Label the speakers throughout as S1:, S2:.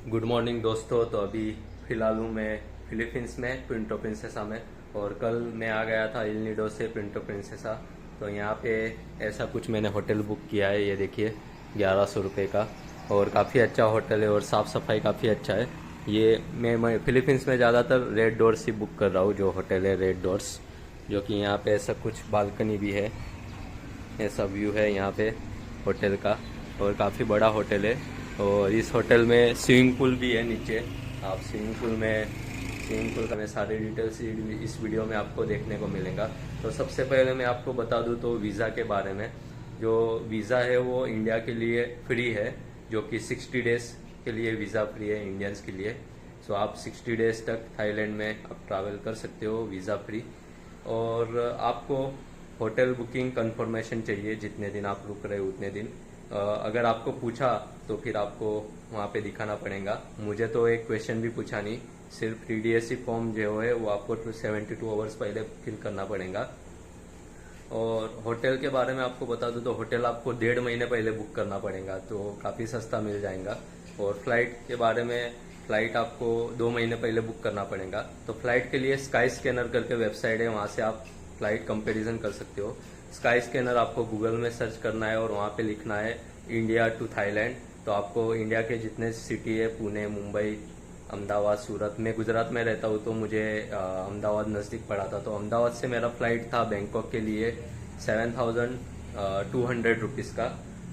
S1: Good morning दोस्तों। तो अभी फ़िलहाल हूँ मैं फिलीपींस में पुर्टो प्रिंसेसा में। और कल मैं आ गया था इल निडो से पुर्टो प्रिंसेसा। तो यहाँ पे ऐसा कुछ मैंने होटल बुक किया है, ये देखिए 1100 रुपये का। और काफ़ी अच्छा होटल है और साफ़ सफाई काफ़ी अच्छा है। ये मैं फिलीपींस में ज़्यादातर रेड डोर्स ही बुक कर रहा हूँ, जो होटल है रेड डोर्स। जो कि यहाँ पे ऐसा कुछ बालकनी भी है, ऐसा व्यू है यहाँ पे होटल का। और काफ़ी बड़ा होटल है। और इस होटल में स्विमिंग पूल भी है नीचे। आप स्विमिंग पूल का मैं सारे डिटेल्स इस वीडियो में आपको देखने को मिलेगा। तो सबसे पहले मैं आपको बता दूं तो वीज़ा के बारे में। जो वीज़ा है वो इंडिया के लिए फ्री है, जो कि 60 डेज़ के लिए वीज़ा फ्री है इंडियंस के लिए। सो आप 60 डेज़ तक थाईलैंड में आप ट्रैवल कर सकते हो वीज़ा फ्री। और आपको होटल बुकिंग कंफर्मेशन चाहिए, जितने दिन आप रुक रहे हो उतने दिन। अगर आपको पूछा तो फिर आपको वहाँ पे दिखाना पड़ेगा। मुझे तो एक क्वेश्चन भी पूछा नहीं, सिर्फ TDSC फॉर्म जो है वो आपको 72 आवर्स पहले फिल करना पड़ेगा। और होटल के बारे में आपको बता दूं तो होटल आपको 1.5 महीने पहले बुक करना पड़ेगा, तो काफ़ी सस्ता मिल जाएगा। और फ्लाइट के बारे में, फ्लाइट आपको 2 महीने पहले बुक करना पड़ेगा। तो फ्लाइट के लिए स्काई स्कैनर करके वेबसाइट है, वहाँ से आप फ्लाइट कंपैरिजन कर सकते हो। स्काई स्कैनर आपको गूगल में सर्च करना है और वहाँ पे लिखना है इंडिया टू थाईलैंड। तो आपको इंडिया के जितने सिटी है, पुणे, मुंबई, अहमदाबाद, सूरत। मैं गुजरात में रहता हूँ तो मुझे अहमदाबाद नज़दीक पड़ा था। तो अहमदाबाद से मेरा फ्लाइट था बैंकॉक के लिए 7200 रुपीज़ का।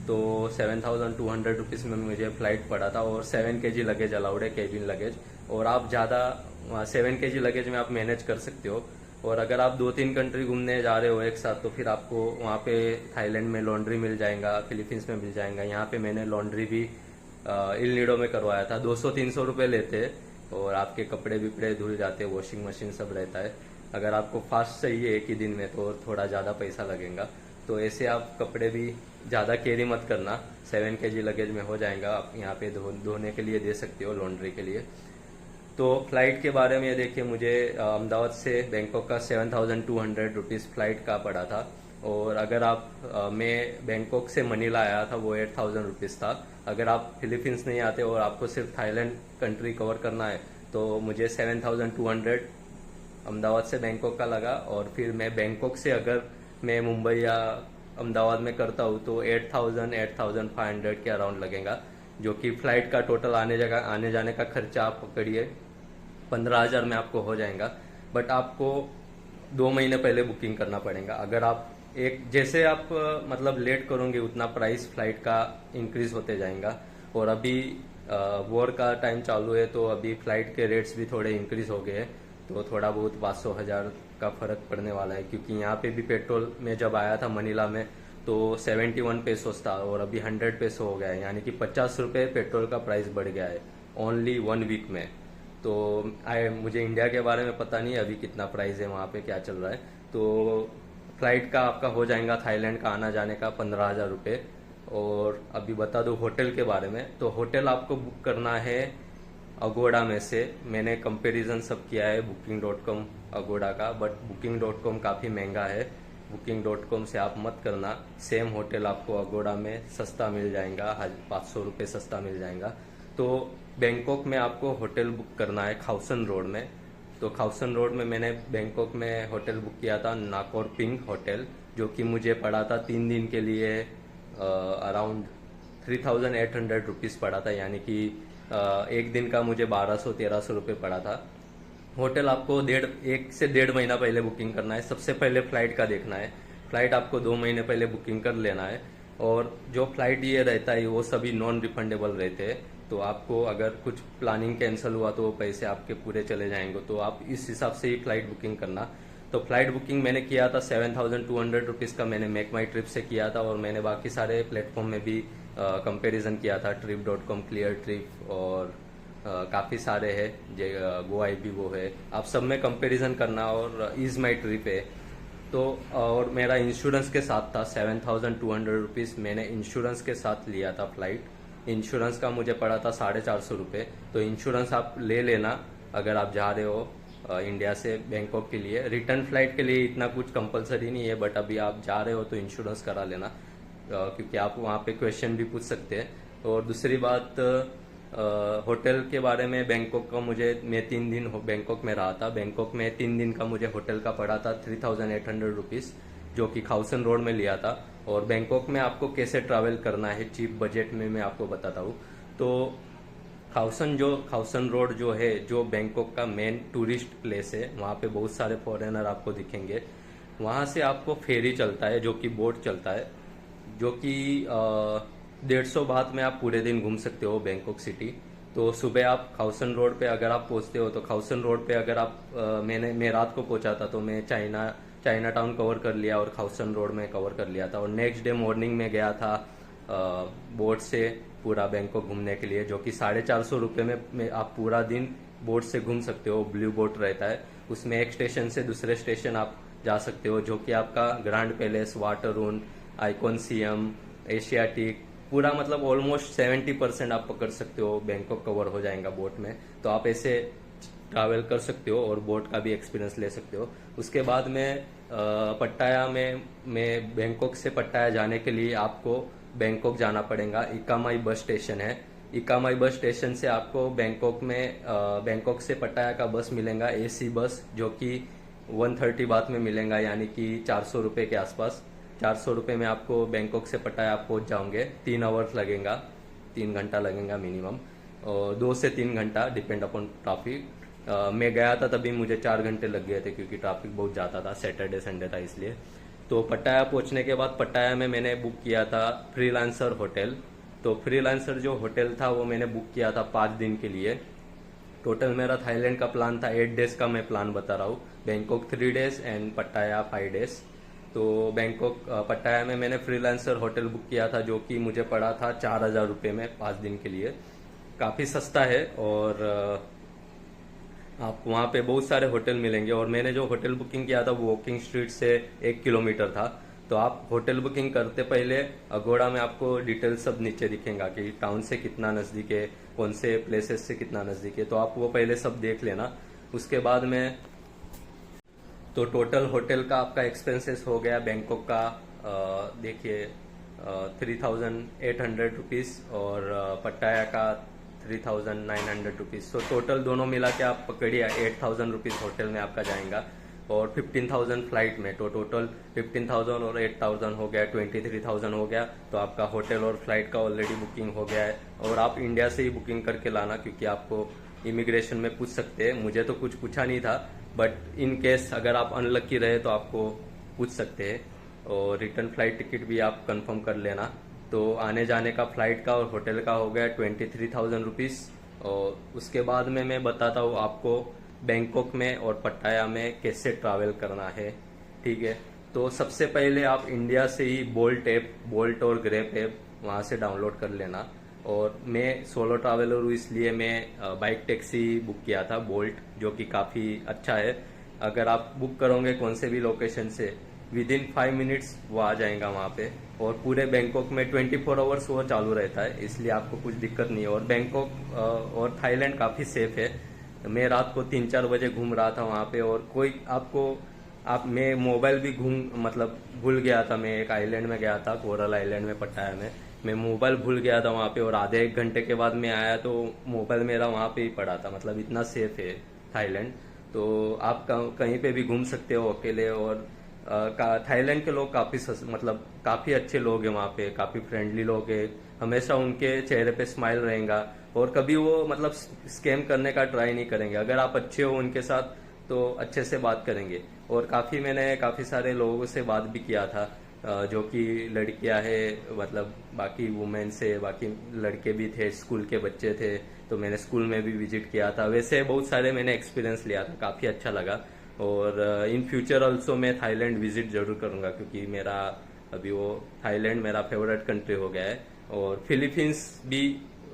S1: तो 7200 रुपीज़ में मुझे फ़्लाइट पड़ा था। और 7 kg लगेज अलाउड है, केबिन लगेज। और आप ज़्यादा 7 kg लगेज में आप मैनेज कर सकते हो। और अगर आप 2-3 कंट्री घूमने जा रहे हो एक साथ, तो फिर आपको वहाँ पे थाईलैंड में लॉन्ड्री मिल जाएगा, फिलीपींस में मिल जाएगा। यहाँ पे मैंने लॉन्ड्री भी इल निडो में करवाया था। 200-300 रुपये लेते हैं और आपके कपड़े विपड़े धुल जाते हैं, वॉशिंग मशीन सब रहता है। अगर आपको फास्ट चाहिए एक ही दिन में तो थोड़ा ज़्यादा पैसा लगेगा। तो ऐसे आप कपड़े भी ज़्यादा कैरी मत करना, 7 kg लगेज में हो जाएगा। आप यहाँ पे धोने के लिए दे सकते हो, लॉन्ड्री के लिए। तो फ्लाइट के बारे में ये देखिए, मुझे अहमदाबाद से बैंकॉक का 7200 रुपीज़ फ्लाइट का पड़ा था। और अगर आप मैं बैंकॉक से मनीला आया था, वो 8000 रुपीज़ था। अगर आप फिलीपींस नहीं आते और आपको सिर्फ थाईलैंड कंट्री कवर करना है तो मुझे 7200 अहमदाबाद से बैंकॉक का लगा। और फिर मैं बैंकॉक से अगर मैं मुंबई या अहमदाबाद में करता हूँ तो 8500 के अराउंड लगेगा। जो कि फ्लाइट का टोटल आने जाने का खर्चा आप पकड़िए 15,000 में आपको हो जाएगा। बट आपको 2 महीने पहले बुकिंग करना पड़ेगा। अगर आप जैसे आप मतलब लेट करोगे उतना प्राइस फ्लाइट का इंक्रीज होते जाएगा। और अभी वॉर का टाइम चालू है तो अभी फ्लाइट के रेट्स भी थोड़े इंक्रीज हो गए हैं। तो थोड़ा बहुत 500,000 का फर्क पड़ने वाला है, क्योंकि यहाँ पे भी पेट्रोल में जब आया था मनीला में तो 71 पेसोस था और अभी 100 पेसो हो गया है, यानी कि 50 रुपये पेट्रोल का प्राइस बढ़ गया है ओनली 1 वीक में। तो मुझे इंडिया के बारे में पता नहीं अभी कितना प्राइस है, वहाँ पे क्या चल रहा है। तो फ्लाइट का आपका हो जाएगा थाईलैंड का आना जाने का 15,000 रुपये। और अभी बता दूँ होटल के बारे में, तो होटल आपको बुक करना है अगोड़ा में से। मैंने कंपैरिजन सब किया है booking.com अगोड़ा का, बट booking.com काफ़ी महंगा है। booking.com से आप मत करना। सेम होटल आपको अगोड़ा में सस्ता मिल जाएगा, 500 रुपये सस्ता मिल जाएगा। तो बैंकॉक में आपको होटल बुक करना है खाउसन रोड में। तो खाउसन रोड में मैंने बैंकॉक में होटल बुक किया था, नाकोर पिंक होटल, जो कि मुझे पड़ा था 3 दिन के लिए अराउंड 3800 रुपीज़ पड़ा था। यानी कि एक दिन का मुझे 1200-1300 रुपये पड़ा था। होटल आपको 1 से 1.5 महीना पहले बुकिंग करना है। सबसे पहले फ्लाइट का देखना है। फ्लाइट आपको 2 महीने पहले बुकिंग कर लेना है। और जो फ्लाइट ये रहता है वो सभी नॉन रिफंडेबल रहते हैं। तो आपको अगर कुछ प्लानिंग कैंसिल हुआ तो वो पैसे आपके पूरे चले जाएंगे। तो आप इस हिसाब से ही फ्लाइट बुकिंग करना। तो फ्लाइट बुकिंग मैंने किया था 7200 रुपीज़ का, मैंने मेक माई ट्रिप से किया था। और मैंने बाकी सारे प्लेटफॉर्म में भी कंपैरिजन किया था, trip.com, क्लियर ट्रिप और काफ़ी सारे हैं, गो आई बी वो है। आप सब में कंपैरिजन करना। और इज़ माई ट्रिप है तो। और मेरा इंश्योरेंस के साथ था 7200 रुपीज़, मैंने इंश्योरेंस के साथ लिया था फ्लाइट। इंश्योरेंस का मुझे पड़ा था 450 रुपये। तो इंश्योरेंस आप ले लेना अगर आप जा रहे हो इंडिया से बैंकॉक के लिए। रिटर्न फ्लाइट के लिए इतना कुछ कंपलसरी नहीं है, बट अभी आप जा रहे हो तो इंश्योरेंस करा लेना, क्योंकि आप वहाँ पे क्वेश्चन भी पूछ सकते हैं। और दूसरी बात, होटल के बारे में बैंकॉक का मैं 3 दिन बैंकॉक में रहा था। बैंकॉक में 3 दिन का मुझे होटल का पड़ा था 3800 रुपीज़, जो कि खाउसन रोड में लिया था। और बैंकॉक में आपको कैसे ट्रैवल करना है चीप बजट में मैं आपको बताता हूँ। तो खाउसन रोड जो है, जो बैंकॉक का मेन टूरिस्ट प्लेस है, वहाँ पे बहुत सारे फॉरेनर आपको दिखेंगे। वहाँ से आपको फेरी चलता है, जो कि बोट चलता है, जो कि 150 बात में आप पूरे दिन घूम सकते हो बैंकॉक सिटी। तो सुबह आप खाउसन रोड पे अगर आप पहुंचते हो, तो खाउसन रोड पे अगर आप मैं रात को पहुंचा था, तो मैं चाइना टाउन कवर कर लिया और खाउसन रोड में कवर कर लिया था। और नेक्स्ट डे मॉर्निंग में गया था बोट से पूरा बैंकॉक घूमने के लिए, जो कि 450 रुपये में आप पूरा दिन बोट से घूम सकते हो। ब्लू बोट रहता है, उसमें एक स्टेशन से दूसरे स्टेशन आप जा सकते हो, जो कि आपका ग्रैंड पैलेस, वाटररून, आइकॉनसियम, एशियाटिक, पूरा मतलब ऑलमोस्ट 70% आप पकड़ सकते हो। बैंकॉक कवर हो जाएगा बोट में। तो आप ऐसे ट्रैवल कर सकते हो और बोट का भी एक्सपीरियंस ले सकते हो। उसके बाद में पट्टाया में बैंकॉक से पट्टाया जाने के लिए आपको बैंकॉक जाना पड़ेगा। इकामाई बस स्टेशन है। इकामाई बस स्टेशन से आपको बैंकॉक से पट्टाया का बस मिलेगा, एसी बस, जो कि 130 बात में मिलेगा, यानी कि 400 रुपये के आसपास। 400 रुपये में आपको बैंकॉक से पट्टाया आप पहुंच जाओगे। 3 आवर्स लगेगा, 3 घंटा लगेगा मिनिमम, और 2 से 3 घंटा डिपेंड अपॉन ट्रैफिक। मैं गया था तभी मुझे 4 घंटे लग गए थे, क्योंकि ट्रैफिक बहुत ज़्यादा था, सैटरडे संडे था इसलिए। तो पट्टाया पहुंचने के बाद पट्टाया में मैंने बुक किया था फ्रीलांसर होटल। तो फ्रीलांसर जो होटल था वो मैंने बुक किया था 5 दिन के लिए। टोटल मेरा थाईलैंड का प्लान था 8 डेज का, मैं प्लान बता रहा हूँ। Bangkok 3 days and Pattaya 5 days. तो पट्टाया में मैंने फ्रीलांसर होटल बुक किया था, जो कि मुझे पड़ा था 4000 रुपये में 5 दिन के लिए। काफ़ी सस्ता है, और आप वहाँ पे बहुत सारे होटल मिलेंगे। और मैंने जो होटल बुकिंग किया था वो वॉकिंग स्ट्रीट से 1 किलोमीटर था। तो आप होटल बुकिंग करते पहले अगोड़ा में आपको डिटेल सब नीचे दिखेगा कि टाउन से कितना नज़दीक है, कौन से प्लेसेस से कितना नज़दीक है, तो आप वो पहले सब देख लेना। उसके बाद में तो टोटल होटल का आपका एक्सपेंसेस हो गया बैंकॉक का, देखिए 3800 रुपीज़, और पट्टाया का 3900 रुपीज़। तो टोटल दोनों मिला के आप पकड़िए 8000 रुपीज़ होटल में आपका जाएगा, और 15,000 फ्लाइट में। तो टोटल 15,000 और 8,000 हो गया, 23,000 हो गया। तो आपका होटल और फ्लाइट का ऑलरेडी बुकिंग हो गया है। और आप इंडिया से ही बुकिंग करके लाना, क्योंकि आपको इमिग्रेशन में पूछ सकते हैं। मुझे तो कुछ पूछा नहीं था, बट इन केस अगर आप अनलकी रहे तो आपको पूछ सकते हैं। और रिटर्न फ्लाइट टिकट भी आप कंफर्म कर लेना। तो आने जाने का फ्लाइट का और होटल का हो गया 23,000 रुपीज़। और उसके बाद में मैं बताता हूँ आपको बैंकॉक में और पट्टाया में कैसे ट्रैवल करना है, ठीक है। तो सबसे पहले आप इंडिया से ही बोल्ट और ग्रैब ऐप वहाँ से डाउनलोड कर लेना। और मैं सोलो ट्रैवलर हूँ, इसलिए मैं बाइक टैक्सी बुक किया था बोल्ट, जो कि काफ़ी अच्छा है। अगर आप बुक करोगे कौन से भी लोकेशन से, विद इन 5 मिनट्स वो आ जाएगा वहाँ पे। और पूरे बैंकॉक में 24 आवर्स वो चालू रहता है, इसलिए आपको कुछ दिक्कत नहीं है। और बैंकॉक और थाईलैंड काफ़ी सेफ है। मैं रात को 3-4 बजे घूम रहा था वहाँ पे, और मैं मोबाइल भी भूल गया था। मैं एक आइलैंड में गया था, कोरल आइलैंड में, पट्टाया में। मैं मोबाइल भूल गया था वहाँ पे, और आधे 1 घंटे के बाद मैं आया तो मोबाइल मेरा वहाँ पे ही पड़ा था। मतलब इतना सेफ है थाईलैंड। तो आप कहीं पे भी घूम सकते हो अकेले। और थाईलैंड के लोग काफ़ी अच्छे लोग हैं वहाँ पे, काफ़ी फ्रेंडली लोग हैं। हमेशा उनके चेहरे पे स्माइल रहेगा, और कभी वो स्कैम करने का ट्राई नहीं करेंगे। अगर आप अच्छे हो उनके साथ तो अच्छे से बात करेंगे। और मैंने काफ़ी सारे लोगों से बात भी किया था, जो कि लड़कियां हैं, बाकी वुमेन से, बाकी लड़के भी थे, स्कूल के बच्चे थे। तो मैंने स्कूल में भी विजिट किया था। वैसे बहुत सारे मैंने एक्सपीरियंस लिया था, काफ़ी अच्छा लगा। और इन फ्यूचर ऑल्सो मैं थाईलैंड विजिट जरूर करूंगा, क्योंकि थाईलैंड मेरा फेवरेट कंट्री हो गया है। और फिलीपींस भी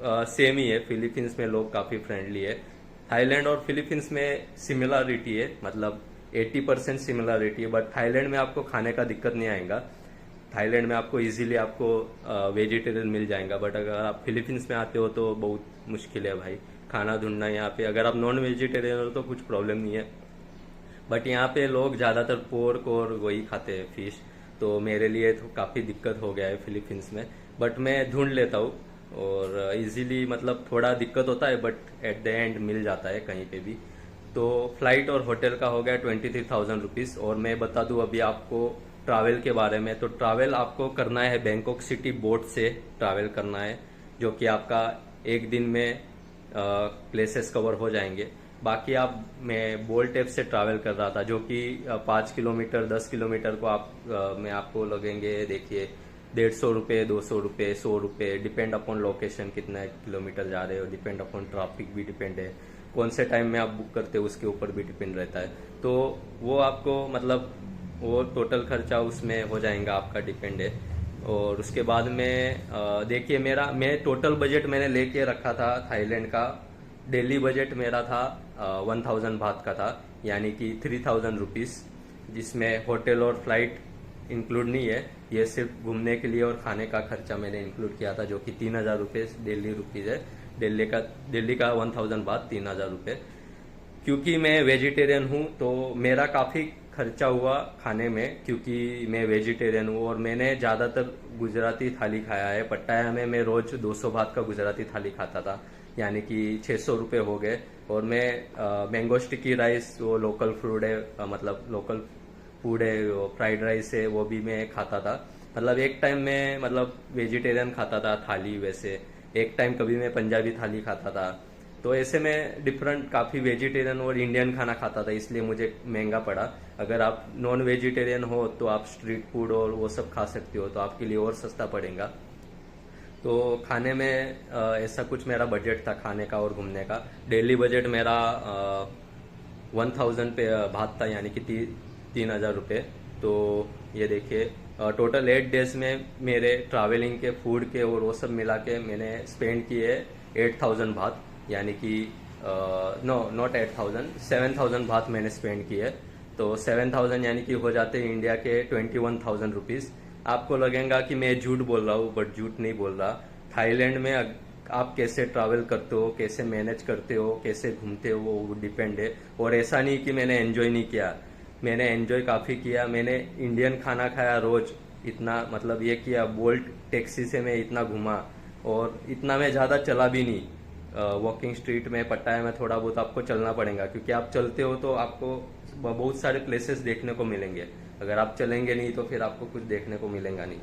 S1: सेम ही है। फिलीपींस में लोग काफ़ी फ्रेंडली है। थाईलैंड और फिलीपींस में सिमिलरिटी है, 80% सिमिलरिटी है। बट थाईलैंड में आपको खाने का दिक्कत नहीं आएगा। थाईलैंड में आपको इजीली वेजिटेरियन मिल जाएगा। बट अगर आप फिलीपींस में आते हो तो बहुत मुश्किल है भाई खाना ढूंढना यहाँ पे। अगर आप नॉन वेजिटेरियन हो तो कुछ प्रॉब्लम नहीं है, बट यहाँ पे लोग ज़्यादातर पोर्क और वही खाते हैं, फिश। तो मेरे लिए तो काफ़ी दिक्कत हो गया है फिलीपींस में, बट मैं ढूंढ लेता हूँ। और इजीली मतलब थोड़ा दिक्कत होता है बट एट द एंड मिल जाता है कहीं पे भी। तो फ्लाइट और होटल का हो गया 23,000 रुपीज़। और मैं बता दूं अभी आपको ट्रैवल के बारे में, तो ट्रैवल आपको करना है बैंकॉक सिटी बोट से ट्रैवल करना है, जो कि आपका एक दिन में प्लेसेस कवर हो जाएंगे। बाकी आप मैं बोल्ट ऐप से ट्रैवल कर रहा था, जो कि 5 किलोमीटर 10 किलोमीटर को में आपको लगेंगे, देखिए 150 रुपये 200 रुपये 100 रुपये, डिपेंड अपॉन लोकेशन कितना किलोमीटर जा रहे हो, डिपेंड अपॉन ट्रैफिक भी डिपेंड है, कौन से टाइम में आप बुक करते हो उसके ऊपर भी डिपेंड रहता है। तो वो आपको मतलब वो टोटल खर्चा उसमें हो जाएगा आपका, डिपेंड है। और उसके बाद में देखिए मैं टोटल बजट मैंने लेके रखा था थाईलैंड का। डेली बजट मेरा था 1,000 बात का था, यानी कि 3,000 रुपीज़, जिसमें होटल और फ्लाइट इंक्लूड नहीं है। ये सिर्फ घूमने के लिए और खाने का खर्चा मैंने इंक्लूड किया था, जो कि 3,000 रुपये डेली रुपीज़ है। दिल्ली का 1,000 बात 3,000 रुपये। क्योंकि मैं वेजिटेरियन हूँ तो मेरा काफ़ी खर्चा हुआ खाने में, क्योंकि मैं वेजिटेरियन हूँ। और मैंने ज़्यादातर गुजराती थाली खाया है। पट्टाया में मैं रोज़ 200 बात का गुजराती थाली खाता था, यानी कि 600 रुपये हो गए। और मैं मैंगो स्टिकी राइस, वो लोकल फूड है, मतलब लोकल फूड है, वो फ्राइड राइस है, वो भी मैं खाता था। मतलब एक टाइम में मतलब वेजिटेरियन खाता था थाली, वैसे एक टाइम कभी मैं पंजाबी थाली खाता था। तो ऐसे में डिफरेंट काफ़ी वेजिटेरियन और इंडियन खाना खाता था, इसलिए मुझे महंगा पड़ा। अगर आप नॉन वेजिटेरियन हो तो आप स्ट्रीट फूड और वो सब खा सकते हो, तो आपके लिए और सस्ता पड़ेगा। तो खाने में ऐसा कुछ मेरा बजट था खाने का और घूमने का। डेली बजट मेरा 1,000 पे बात था, यानी कि 3,000 रुपये। तो ये देखिए टोटल 8 डेज में मेरे ट्रैवलिंग के, फूड के और वो सब मिला के मैंने स्पेंड किए 8,000 बात, यानी कि नो नॉट 8,000, 7,000 बात मैंने स्पेंड किए। तो 7,000 यानी कि हो जाते हैं इंडिया के 21,000 रुपीज़। आपको लगेगा कि मैं झूठ बोल रहा हूँ, बट झूठ नहीं बोल रहा। थाईलैंड में आप कैसे ट्रैवल करते हो, कैसे मैनेज करते हो, कैसे घूमते हो, वो डिपेंड है। और ऐसा नहीं कि मैंने एंजॉय नहीं किया, मैंने एंजॉय काफ़ी किया। मैंने इंडियन खाना खाया रोज, इतना मतलब ये किया, बोल्ट टैक्सी से मैं इतना घूमा। और इतना मैं ज़्यादा चला भी नहीं। वॉकिंग स्ट्रीट में पट्टाया में थोड़ा बहुत आपको चलना पड़ेगा, क्योंकि आप चलते हो तो आपको बहुत सारे प्लेसेस देखने को मिलेंगे। अगर आप चलेंगे नहीं तो फिर आपको कुछ देखने को मिलेगा नहीं।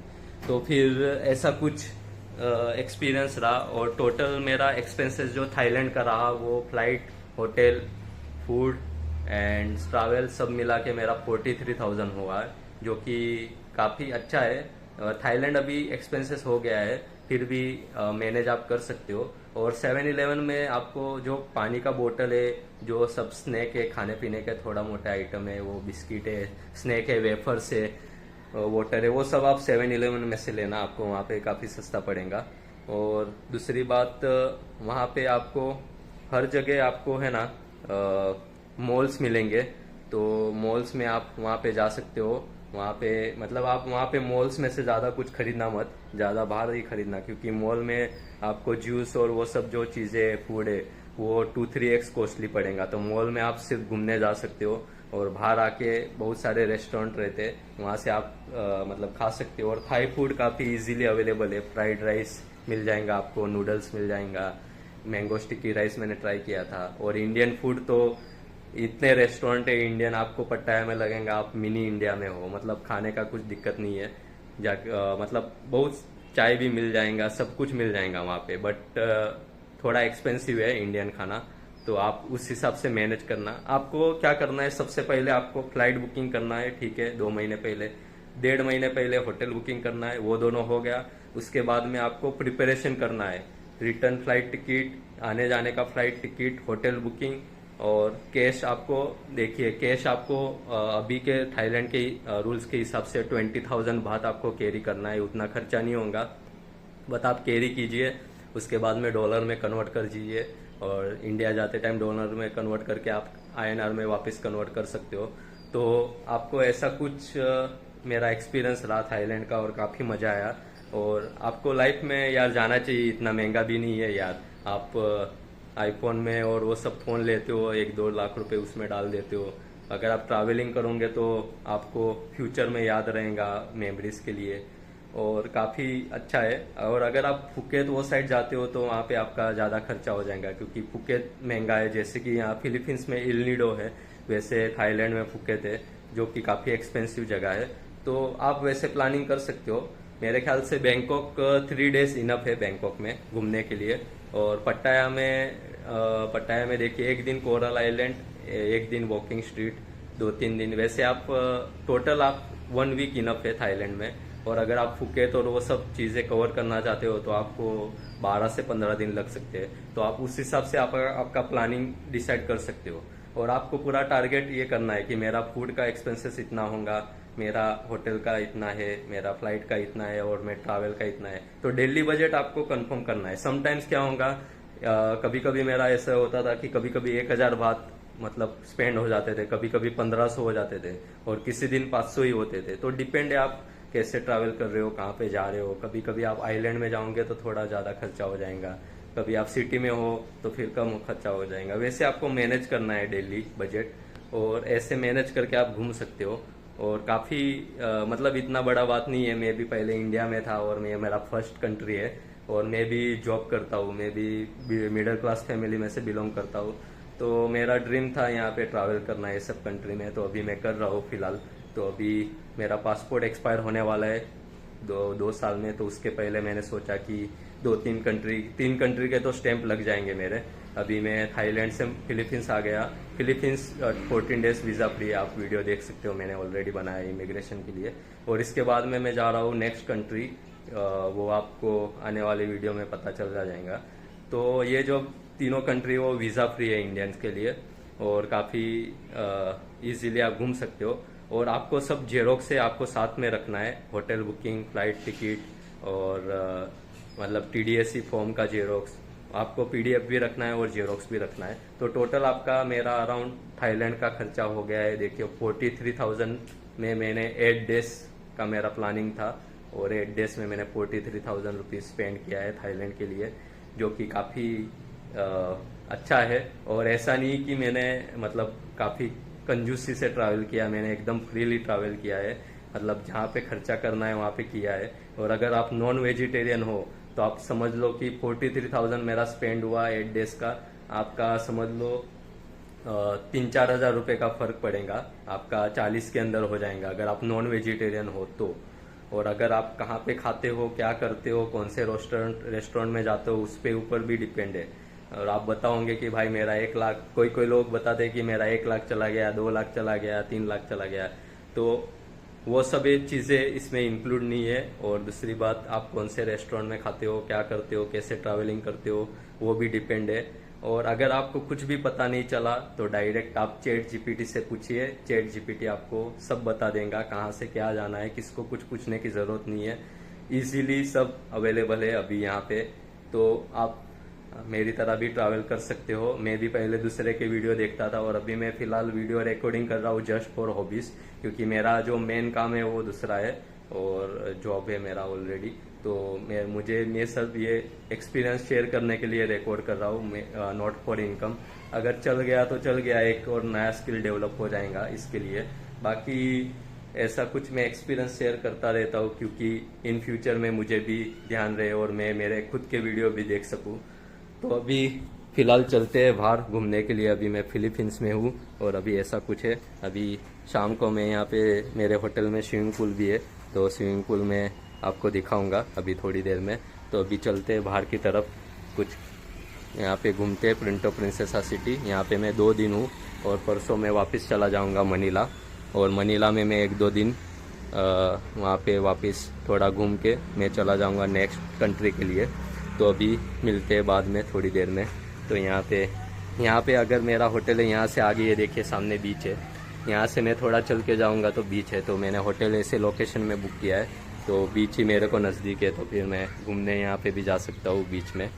S1: तो फिर ऐसा कुछ एक्सपीरियंस रहा। और टोटल मेरा एक्सपेंसेस जो थाईलैंड का रहा, वो flight, hotel, food and travel सब मिला के मेरा 43,000 हुआ है, जो कि काफ़ी अच्छा है। थाईलैंड अभी एक्सपेंसेस हो गया है, फिर भी मैनेज आप कर सकते हो। और 7-Eleven में आपको जो पानी का बोतल है, जो सब स्नैक है, खाने पीने के थोड़ा मोटे आइटम है, वो बिस्किट है, स्नैक है, वेफर्स है, वाटर है, वो सब आप 7-Eleven में से लेना, आपको वहाँ पे काफ़ी सस्ता पड़ेगा। और दूसरी बात, वहाँ पे आपको हर जगह आपको है ना मॉल्स मिलेंगे। तो मॉल्स में आप वहाँ पे जा सकते हो। वहाँ पे मतलब आप वहाँ पे मॉल्स में से ज़्यादा कुछ खरीदना मत, ज़्यादा बाहर ही खरीदना, क्योंकि मॉल में आपको जूस और वो सब जो चीज़ें फूड है वो 2-3x कॉस्टली पड़ेगा। तो मॉल में आप सिर्फ घूमने जा सकते हो, और बाहर आके बहुत सारे रेस्टोरेंट रहते हैं, वहाँ से आप मतलब खा सकते हो। और थाई फूड काफ़ी इजीली अवेलेबल है, फ्राइड राइस मिल जाएगा आपको, नूडल्स मिल जाएगा, मैंगो स्टिकी राइस मैंने ट्राई किया था। और इंडियन फूड तो इतने रेस्टोरेंट है इंडियन, आपको पट्टाया में लगेगा आप मिनी इंडिया में हो, मतलब खाने का कुछ दिक्कत नहीं है। मतलब बहुत चाय भी मिल जाएगा, सब कुछ मिल जाएगा वहाँ पे, बट थोड़ा एक्सपेंसिव है इंडियन खाना। तो आप उस हिसाब से मैनेज करना। आपको क्या करना है, सबसे पहले आपको फ्लाइट बुकिंग करना है, ठीक है, 2 महीने पहले, 1.5 महीने पहले होटल बुकिंग करना है, वो दोनों हो गया। उसके बाद में आपको प्रिपरेशन करना है, रिटर्न फ्लाइट टिकट, आने जाने का फ्लाइट टिकट, होटल बुकिंग। और कैश आपको देखिए, कैश आपको अभी के थाईलैंड के रूल्स के हिसाब से 20,000 बात आपको कैरी करना है, उतना खर्चा नहीं होगा, बट आप कैरी कीजिए। उसके बाद में डॉलर में कन्वर्ट कर दीजिए, और इंडिया जाते टाइम डॉलर में कन्वर्ट करके आप INR में वापस कन्वर्ट कर सकते हो। तो आपको ऐसा कुछ मेरा एक्सपीरियंस रहा थाईलैंड का, और काफ़ी मज़ा आया। और आपको लाइफ में यार जाना चाहिए, इतना महंगा भी नहीं है यार। आप आईफोन में और वो सब फ़ोन लेते हो, 1-2 लाख रुपए उसमें डाल देते हो। अगर आप ट्रैवलिंग करोगे तो आपको फ्यूचर में याद रहेगा मेमोरीज के लिए। और काफ़ी अच्छा है। और अगर आप फुकेत वो साइड जाते हो तो वहाँ पे आपका ज़्यादा खर्चा हो जाएगा, क्योंकि फुकेत महंगा है। जैसे कि यहाँ फिलीपींस में इलनिडो है, वैसे थाईलैंड में फुकेत है, जो कि काफ़ी एक्सपेंसिव जगह है। तो आप वैसे प्लानिंग कर सकते हो। मेरे ख्याल से बैंकॉक 3 डेज इनफ है बैंकॉक में घूमने के लिए। और पट्टाया में देखिए, एक दिन कोरल आइलैंड, एक दिन वॉकिंग स्ट्रीट, 2-3 दिन। वैसे आप टोटल आप 1 वीक इनफ है थाईलैंड में। और अगर आप फुकेत और वो सब चीज़ें कवर करना चाहते हो तो आपको 12 से 15 दिन लग सकते हैं। तो आप उस हिसाब से आपका प्लानिंग डिसाइड कर सकते हो। और आपको पूरा टारगेट ये करना है कि मेरा फूड का एक्सपेंसेस इतना होगा, मेरा होटल का इतना है, मेरा फ्लाइट का इतना है, और मेरा ट्रैवल का इतना है। तो डेली बजट आपको कंफर्म करना है। समटाइम्स क्या होगा, कभी कभी मेरा ऐसा होता था कि कभी कभी 1000 बात मतलब स्पेंड हो जाते थे, कभी कभी 1500 हो जाते थे, और किसी दिन 500 ही होते थे। तो डिपेंड है आप कैसे ट्रैवल कर रहे हो, कहाँ पे जा रहे हो। कभी कभी आप आइलैंड में जाओगे तो थोड़ा ज़्यादा खर्चा हो जाएगा, कभी आप सिटी में हो तो फिर कम खर्चा हो जाएगा। वैसे आपको मैनेज करना है डेली बजट, और ऐसे मैनेज करके आप घूम सकते हो। और काफ़ी मतलब इतना बड़ा बात नहीं है। मैं भी पहले इंडिया में था और मेरा फर्स्ट कंट्री है, और मैं भी जॉब करता हूँ। मैं भी मिडिल क्लास फैमिली में से बिलोंग करता हूँ। तो मेरा ड्रीम था यहाँ पे ट्रैवल करना ये सब कंट्री में, तो अभी मैं कर रहा हूँ फिलहाल। तो अभी मेरा पासपोर्ट एक्सपायर होने वाला है 2 साल में। तो उसके पहले मैंने सोचा कि 3 कंट्री के तो स्टैंप लग जाएंगे मेरे। अभी मैं थाईलैंड से फिलीपींस आ गया। फिलीपींस 14 डेज वीज़ा फ्री, आप वीडियो देख सकते हो, मैंने ऑलरेडी बनाया इमिग्रेशन के लिए। और इसके बाद में मैं जा रहा हूँ नेक्स्ट कंट्री, वो आपको आने वाले वीडियो में पता चल जाएगा। तो ये जो तीनों कंट्री वो वीज़ा फ्री है इंडियंस के लिए, और काफ़ी इजीली आप घूम सकते हो। और आपको सब जेरोक्स से आपको साथ में रखना है, होटल बुकिंग, फ्लाइट टिकट, और मतलब TDSC फॉर्म का जेरोक्स, आपको PDF भी रखना है और जेरोक्स भी रखना है। तो टोटल आपका मेरा अराउंड थाईलैंड का खर्चा हो गया है, देखिए 43,000 में। मैंने 8 डेज का मेरा प्लानिंग था, और 8 डेज में मैंने 43,000 रुपीज़ स्पेंड किया है थाईलैंड के लिए, जो कि काफ़ी अच्छा है। और ऐसा नहीं कि मैंने मतलब काफ़ी कंजूसी से ट्रैवल किया, मैंने एकदम फ्रीली ट्रैवल किया है। मतलब जहाँ पे खर्चा करना है वहाँ पे किया है। और अगर आप नॉन वेजिटेरियन हो तो आप समझ लो कि 43,000 मेरा स्पेंड हुआ 8 डेज का, आपका समझ लो 3-4 हज़ार रुपये का फर्क पड़ेगा, आपका 40 के अंदर हो जाएगा अगर आप नॉन वेजिटेरियन हो तो। और अगर आप कहाँ पे खाते हो, क्या करते हो, कौन से रेस्टोरेंट में जाते हो, उस पे ऊपर भी डिपेंड है। और आप बताओगे कि भाई मेरा 1 लाख, कोई लोग बताते हैं कि मेरा 1 लाख चला गया, 2 लाख चला गया, 3 लाख चला गया। तो वो सब चीज़ें इसमें इंक्लूड नहीं है। और दूसरी बात, आप कौन से रेस्टोरेंट में खाते हो, क्या करते हो, कैसे ट्रैवलिंग करते हो, वो भी डिपेंड है। और अगर आपको कुछ भी पता नहीं चला तो डायरेक्ट आप ChatGPT से पूछिए, ChatGPT आपको सब बता देगा कहाँ से क्या जाना है, किसको कुछ पूछने की ज़रूरत नहीं है। इजीली सब अवेलेबल है अभी यहाँ पे। तो आप मेरी तरह भी ट्रैवल कर सकते हो। मैं भी पहले दूसरे के वीडियो देखता था, और अभी मैं फिलहाल वीडियो रिकॉर्डिंग कर रहा हूँ जस्ट फॉर हॉबीज़, क्योंकि मेरा जो मेन काम है वो दूसरा है, और जॉब है मेरा ऑलरेडी। तो मैं सब ये एक्सपीरियंस शेयर करने के लिए रिकॉर्ड कर रहा हूँ, नॉट फॉर इनकम। अगर चल गया तो चल गया, एक और नया स्किल डेवलप हो जाएगा इसके लिए। बाकी ऐसा कुछ मैं एक्सपीरियंस शेयर करता रहता हूँ, क्योंकि इन फ्यूचर में मुझे भी ध्यान रहे और मैं मेरे खुद के वीडियो भी देख सकूँ। तो अभी फिलहाल चलते हैं बाहर घूमने के लिए। अभी मैं फिलीपींस में हूँ, और अभी ऐसा कुछ है। अभी शाम को मैं यहाँ पे, मेरे होटल में स्विमिंग पूल भी है, तो स्विमिंग पूल में आपको दिखाऊंगा अभी थोड़ी देर में। तो अभी चलते हैं बाहर की तरफ, कुछ यहाँ पे घूमते हैं। प्रिंटो प्रिंसेसा सिटी, यहाँ पे मैं 2 दिन हूँ, और परसों मैं वापस चला जाऊँगा मनीला। और मनीला में मैं 1-2 दिन वहाँ पे वापस थोड़ा घूम के मैं चला जाऊँगा नेक्स्ट कंट्री के लिए। तो अभी मिलते हैं बाद में थोड़ी देर में। तो यहाँ पे अगर मेरा होटल है, यहाँ से आगे ये देखिए सामने बीच है, यहाँ से मैं थोड़ा चल के जाऊँगा तो बीच है। तो मैंने होटल ऐसे लोकेशन में बुक किया है, तो बीच ही मेरे को नज़दीक है, तो फिर मैं घूमने यहाँ पे भी जा सकता हूँ बीच में।